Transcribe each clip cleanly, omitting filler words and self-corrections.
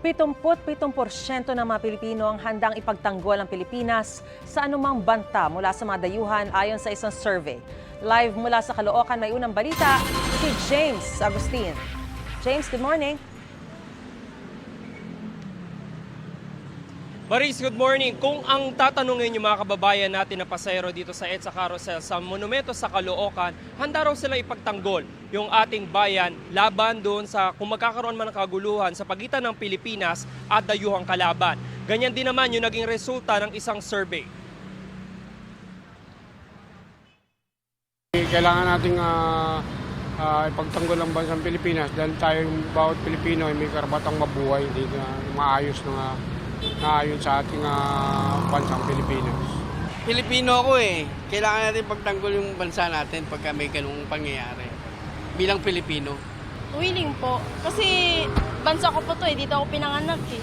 77% ng mga Pilipino ang handang ipagtanggol ang Pilipinas sa anumang banta mula sa mga dayuhan ayon sa isang survey. Live mula sa Caloocan, may unang balita si James Agustin. James, good morning. Maris, good morning. Kung ang tatanungin yung mga kababayan natin na pasahero dito sa EDSA Carousel sa monumento sa Caloocan, handa raw sila ipagtanggol yung ating bayan laban doon sa kung magkakaroon man ng kaguluhan sa pagitan ng Pilipinas at dayuhang kalaban. Ganyan din naman yung naging resulta ng isang survey. Kailangan nating ipagtanggol ang bansang Pilipinas dahil tayong bawat Pilipino ay may karapatang mabuhay, hindi na maayos na ayon sa ating bansang Pilipinas. Pilipino ako eh. Kailangan natin pagtanggol yung bansa natin pagka may ganung pangyayari. Bilang Pilipino. Willing po. Kasi bansa ko po to eh. Dito ako pinanganak eh.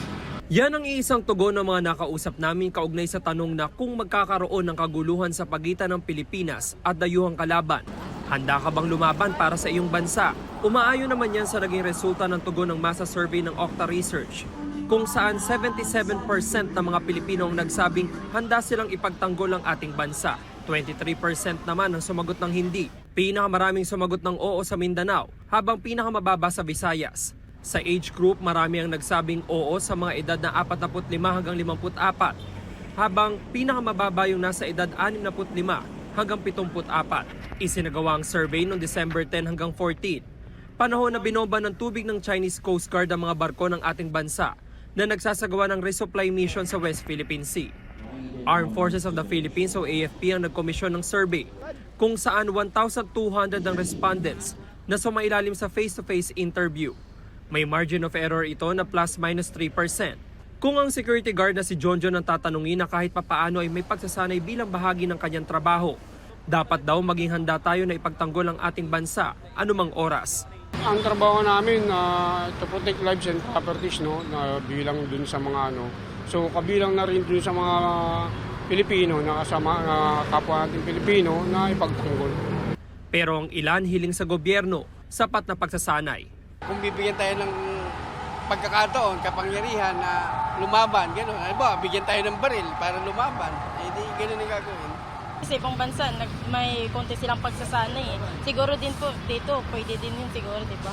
Yan ang iisang tugon ng mga nakausap namin kaugnay sa tanong na kung magkakaroon ng kaguluhan sa pagitan ng Pilipinas at dayuhang kalaban. Handa ka bang lumaban para sa iyong bansa? Umaayon naman yan sa naging resulta ng tugon ng masa survey ng Okta Research, kung saan 77% ng mga Pilipino ang nagsabing handa silang ipagtanggol ang ating bansa. 23% naman ang sumagot ng hindi. Pinakamaraming sumagot ng oo sa Mindanao, habang pinakamababa sa Visayas. Sa age group, marami ang nagsabing oo sa mga edad na 45 hanggang 54, habang pinakamababa yung nasa edad 65 hanggang 74. Isinagawa ang survey noong December 10 hanggang 14. Panahon na binomba ng tubig ng Chinese Coast Guard ang mga barko ng ating bansa na nagsasagawa ng resupply mission sa West Philippine Sea. Armed Forces of the Philippines o AFP ang nagkomisyon ng survey, kung saan 1,200 ang respondents na sumailalim sa face-to-face interview. May margin of error ito na plus-minus 3%. Kung ang security guard na si Jonjon ang tatanungin na kahit papaano ay may pagsasanay bilang bahagi ng kanyang trabaho, dapat daw maging handa tayo na ipagtanggol ang ating bansa anumang oras. Ang trabaho namin to protect lives and properties, no, na bilang dun sa mga so kabilang na rin dun sa mga Pilipino na kasama kapwa nating Pilipino na ipagtanggol. Pero ang ilan hiling sa gobyerno, sapat na pagsasanay. Kung bibigyan tayo ng pagkakataon, kapangyarihan na lumaban, gano'n. Ano ba, bigyan tayo ng baril para lumaban. Hindi gano'n yung gagawin. Sa ibang bansa, may konti silang pagsasanay eh. Siguro din po dito, pwede din yun siguro, di ba?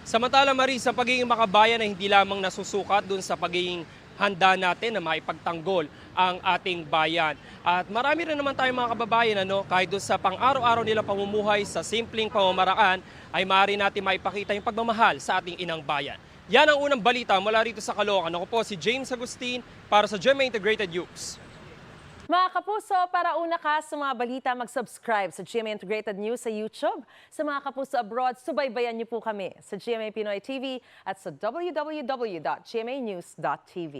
Samantala, Maris, sa pagiging makabayan ay hindi lamang nasusukat dun sa pagiging handa natin na maipagtanggol ang ating bayan. At marami rin naman tayong mga kababayan, kahit doon sa pang-araw-araw nila pamumuhay sa simpleng pamamaraan, ay maaari natin maipakita yung pagmamahal sa ating inang bayan. Yan ang unang balita mula rito sa Caloocan. Ako po si James Agustin para sa GMA Integrated News. Mga kapuso, para una ka sa mga balita, mag-subscribe sa GMA Integrated News sa YouTube. Sa mga kapuso abroad, subaybayan niyo po kami sa GMA Pinoy TV at sa www.gmanews.tv.